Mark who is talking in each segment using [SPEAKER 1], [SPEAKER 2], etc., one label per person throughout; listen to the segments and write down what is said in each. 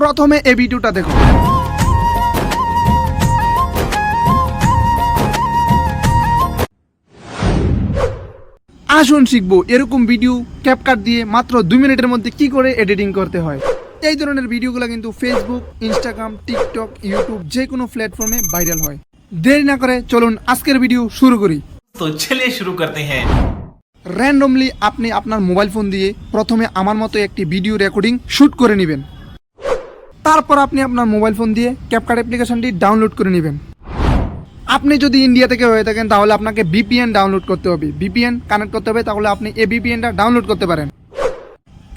[SPEAKER 1] প্রথমে এই ভিডিওটা দেখো। আসুন শিখবো এরকম ভিডিও ক্যাপকাট দিয়ে মাত্র 2 মিনিটের মধ্যে কি করে এডিটিং করতে হয়। এই ধরনের ভিডিওগুলো কিন্তু ফেসবুক, ইনস্টাগ্রাম, টিকটক, ইউটিউব যে কোনো প্ল্যাটফর্মে ভাইরাল হয়। দেরি না করে চলুন আজকের ভিডিও শুরু করি।
[SPEAKER 2] तो चलिए शुरू करते हैं।
[SPEAKER 1] র্যান্ডমলি আপনি আপনার মোবাইল ফোন দিয়ে প্রথমে আমার মতো একটি ভিডিও রেকর্ডিং শ্যুট করে নেবেন। তারপর আপনি আপনার মোবাইল ফোন দিয়ে ক্যাপকাট অ্যাপ্লিকেশনটি ডাউনলোড করে নেবেন। আপনি যদি ইন্ডিয়া থেকে হয়ে থাকেন তাহলে আপনাকে ভিপিএন ডাউনলোড করতে হবে, ভিপিএন কানেক্ট করতে হবে, তাহলে আপনি এই ভিপিএনটা ডাউনলোড করতে পারেন।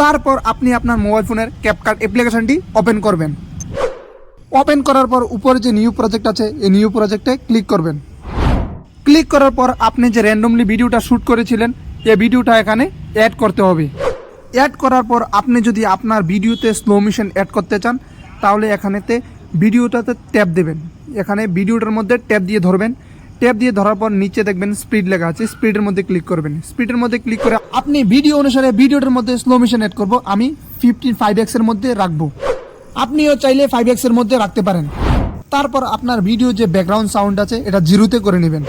[SPEAKER 1] তারপর আপনি আপনার মোবাইল ফোনের ক্যাপকাট অ্যাপ্লিকেশনটি ওপেন করবেন। ওপেন করার পর উপরে যে নিউ প্রজেক্ট আছে এই নিউ প্রজেক্টে ক্লিক করবেন। ক্লিক করার পর আপনি যে র্যান্ডমলি ভিডিওটা শ্যুট করেছিলেন এই ভিডিওটা এখানে অ্যাড করতে হবে। অ্যাড করার পর আপনি যদি আপনার ভিডিওতে স্লো মোশন অ্যাড করতে চান তাহলে এখানেতে ভিডিওটাতে ট্যাপ দেবেন। এখানে ভিডিওটার মধ্যে ট্যাপ দিয়ে ধরবেন। ট্যাপ দিয়ে ধরার পর নিচে দেখবেন স্পিড লেখা আছে, স্পিডের মধ্যে ক্লিক করবেন। স্পিডের মধ্যে ক্লিক করে আপনি ভিডিও অনুসারে ভিডিওটার মধ্যে স্লো মোশন অ্যাড করব। আমি 5x এর মধ্যে রাখবো, আপনিও চাইলে 5x এর মধ্যে রাখতে পারেন। তারপর আপনার ভিডিও যে ব্যাকগ্রাউন্ড সাউন্ড আছে এটা 0-তে করে নেবেন।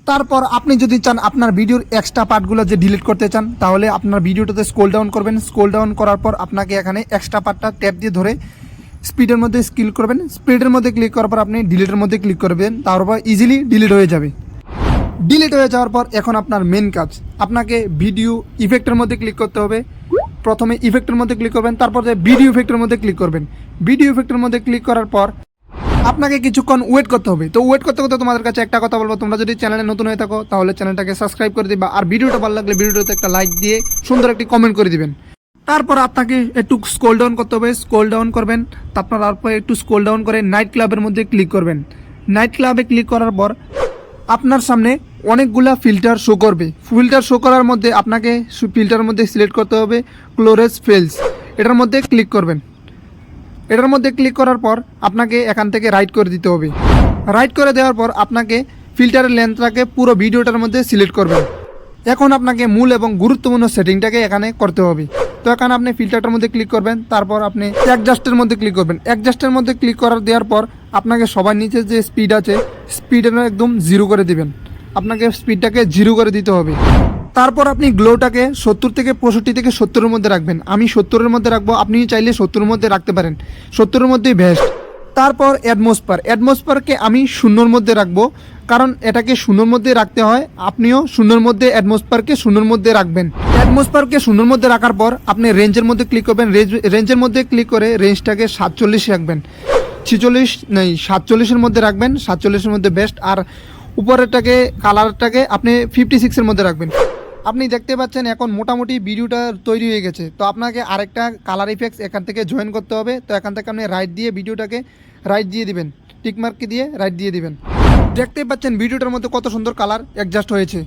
[SPEAKER 1] তারপর আপনি যদি চান আপনার ভিডিওর এক্সট্রা পার্টগুলো যে ডিলিট করতে চান তাহলে আপনার ভিডিওটাতে স্ক্রল ডাউন করবেন। স্ক্রল ডাউন করার পর আপনাকে এখানে এক্সট্রা পার্টটা ট্যাপ দিয়ে ধরে স্পিডের মধ্যে স্কিল করবেন। স্পিডের মধ্যে ক্লিক করার পর আপনি ডিলিটের মধ্যে ক্লিক করবেন, তারপর ইজিলি ডিলিট হয়ে যাবে। ডিলিট হয়ে যাওয়ার পর এখন আপনার মেন কাজ, আপনাকে ভিডিও ইফেক্টের মধ্যে ক্লিক করতে হবে। প্রথমে ইফেক্টের মধ্যে ক্লিক করবেন, তারপর ভিডিও ইফেক্টের মধ্যে ক্লিক করবেন। ভিডিও ইফেক্টের মধ্যে ক্লিক করার পর আপনাকে কিছুক্ষণ ওয়েট করতে হবে। তো ওয়েট করতে করতে তোমাদের কাছে একটা কথা বলবো, তোমরা যদি চ্যানেলে নতুন হয়ে থাকো তাহলে চ্যানেলটাকে সাবস্ক্রাইব করে দিবা, আর ভিডিওটা ভালো লাগলে ভিডিওটাতে একটা লাইক দিয়ে সুন্দর একটি কমেন্ট করে দিবেন। তারপর আপনাকে একটু স্ক্রল ডাউন করতে হবে, স্ক্রল ডাউন করবেন। তারপর একটু স্ক্রল ডাউন করে নাইট ক্লাবের মধ্যে ক্লিক করবেন। নাইট ক্লাবে ক্লিক করার পর আপনার সামনে অনেকগুলা ফিল্টার শো করবে। ফিল্টার শো করার মধ্যে আপনাকে ফিল্টারের মধ্যে সিলেক্ট করতে হবে ক্লোরেজ ফেলস, এটার মধ্যে ক্লিক করবেন। এটার মধ্যে ক্লিক করার পর আপনাকে এখান থেকে রাইট করে দিতে হবে। রাইট করে দেওয়ার পর আপনাকে ফিল্টারের লেন্থটাকে পুরো ভিডিওটার মধ্যে সিলেক্ট করবেন। এখন আপনাকে মূল এবং গুরুত্বপূর্ণ সেটিংটাকে এখানে করতে হবে। তো এখানে আপনি ফিল্টারটার মধ্যে ক্লিক করবেন, তারপর আপনি অ্যাডজাস্টের মধ্যে ক্লিক করবেন। অ্যাডজাস্টের মধ্যে ক্লিক করার দেওয়ার পর আপনাকে সবার নিচে যে স্পিড আছে স্পিডের একদম 0 করে দিবেন। আপনাকে স্পিডটাকে 0 করে দিতে হবে। তারপর আপনি গ্লোটাকে 70 থেকে 65 থেকে 70-এর মধ্যে রাখবেন। আমি 70-এর মধ্যে রাখবো, আপনি চাইলে 70-এর মধ্যে রাখতে পারেন, 70-এর মধ্যেই বেস্ট। তারপর অ্যাটমসফিয়ারকে আমি 0-এর মধ্যে রাখবো, কারণ এটাকে 0-এর মধ্যে রাখতে হয়। আপনিও 0-এর মধ্যে অ্যাটমসফিয়ারকে 0-এর মধ্যে রাখবেন। অ্যাটমসফিয়ারকে 0-এর মধ্যে রাখার পর আপনি রেঞ্জের মধ্যে ক্লিক করবেন। রেঞ্জের মধ্যে ক্লিক করে রেঞ্জটাকে 47 রাখবেন, 47-এর মধ্যে রাখবেন, 47-এর মধ্যে বেস্ট। আর উপরেরটাকে কালারটাকে আপনি 56-এর মধ্যে রাখবেন। আপনি দেখতে পাচ্ছেন এখন মোটামুটি ভিডিওটা তৈরি হয়ে গেছে। তো আপনাকে আরেকটা কালার ইফেক্টস এখান থেকে জয়েন করতে হবে। তো এখান থেকে আপনি রাইট দিয়ে ভিডিওটাকে রাইট দিয়ে দিবেন, টিকমার্ককে দিয়ে রাইট দিয়ে দিবেন। দেখতেই পাচ্ছেন ভিডিওটার মধ্যে কত সুন্দর কালার অ্যাডজাস্ট হয়েছে।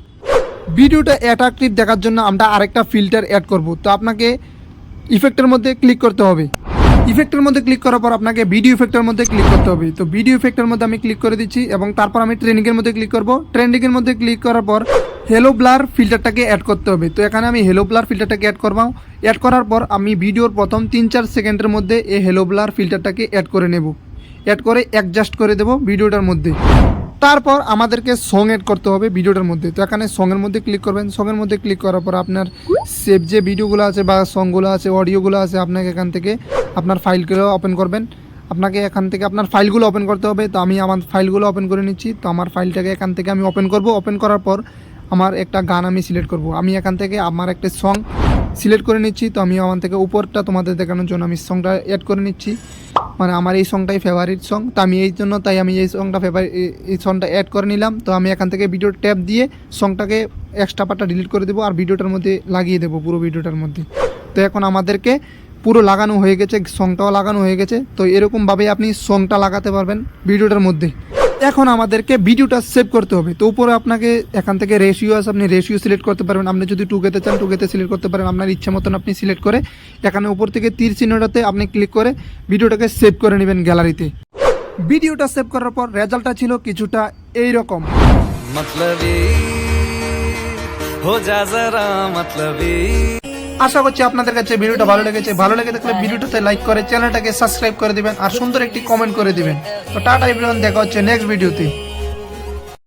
[SPEAKER 1] ভিডিওটা অ্যাট্রাকটিভ দেখার জন্য আমরা আরেকটা ফিল্টার অ্যাড করব। তো আপনাকে ইফেক্টের মধ্যে ক্লিক করতে হবে। ইফেক্টের মধ্যে ক্লিক করার পর আপনাকে ভিডিও ইফেক্টের মধ্যে ক্লিক করতে হবে। তো ভিডিও ইফেক্টের মধ্যে আমি ক্লিক করে দিচ্ছি এবং তারপর আমি ট্রেন্ডিংয়ের মধ্যে ক্লিক করব। ট্রেন্ডিংয়ের মধ্যে ক্লিক করার পর হেলো ব্লার ফিল্টারটাকে অ্যাড করতে হবে। তো এখানে আমি হেলো ব্লার ফিল্টারটাকে অ্যাড করব। অ্যাড করার পর আমি ভিডিওর প্রথম 3-4 সেকেন্ডের মধ্যে এই হেলো ব্লার ফিল্টারটাকে অ্যাড করে নেব। অ্যাড করে অ্যাডজাস্ট করে দেব ভিডিওটার মধ্যে। তারপর আমাদেরকে সং অ্যাড করতে হবে ভিডিওটার মধ্যে। তো এখানে সঙের মধ্যে ক্লিক করবেন। সঙের মধ্যে ক্লিক করার পর আপনার সেভ যে ভিডিওগুলো আছে বা সংগুলো আছে, অডিওগুলো আছে, আপনাকে এখান থেকে আপনার ফাইলগুলো ওপেন করবেন। আপনাকে এখান থেকে আপনার ফাইলগুলো ওপেন করতে হবে। তো আমি আমার ফাইলগুলো ওপেন করে নিচ্ছি। তো আমার ফাইলটাকে এখান থেকে আমি ওপেন করব। ওপেন করার পর আমার একটা গান আমি সিলেক্ট করব। আমি এখান থেকে আমার একটা সং সিলেক্ট করে নিচ্ছি। তো আমি আমার থেকে উপরটা তোমাদের দেখানোর জন্য আমি সংটা অ্যাড করে নিচ্ছি, মানে আমার এই সংটাই ফেভারিট সং। তো আমি এই জন্য আমি এই সংটা অ্যাড করে নিলাম। তো আমি এখান থেকে ভিডিও ট্যাপ দিয়ে সংটাকে এক্সট্রা পার্টটা ডিলিট করে দেবো আর ভিডিওটার মধ্যে লাগিয়ে দেবো, পুরো ভিডিওটার মধ্যে। তো এখন আমাদেরকে পুরো লাগানো হয়ে গেছে, সংটাও লাগানো হয়ে গেছে। তো এরকমভাবে আপনি সংটা লাগাতে পারবেন ভিডিওটার মধ্যে। এখন আমাদেরকে ভিডিওটা সেভ করতে হবে। তো উপরে আপনাকে এখান থেকে রেশিও আছে, আপনি রেশিও সিলেক্ট করতে পারবেন। আপনি যদি 2K-তে চান 2K-তে সিলেক্ট করতে পারেন, আপনার ইচ্ছা মতন আপনি সিলেক্ট করে এখানে উপর থেকে তীর চিহ্নটাতে আপনি ক্লিক করে ভিডিওটাকে সেভ করে নেবেন গ্যালারিতে। ভিডিওটা সেভ করার পর রেজাল্টটা ছিল কিছুটা এইরকম।
[SPEAKER 3] मतलबी हो जा जरा मतलबी
[SPEAKER 1] আশা করছি আপনাদের কাছে ভিডিওটা ভালো লেগেছে। ভালো লেগে থাকলে ভিডিওটাতে লাইক করে চ্যানেলটাকে সাবস্ক্রাইব করে দিবেন আর সুন্দর একটি কমেন্ট করে দিবেন। তো টাটা এভরিওয়ান, দেখা হচ্ছে নেক্সট ভিডিওতে।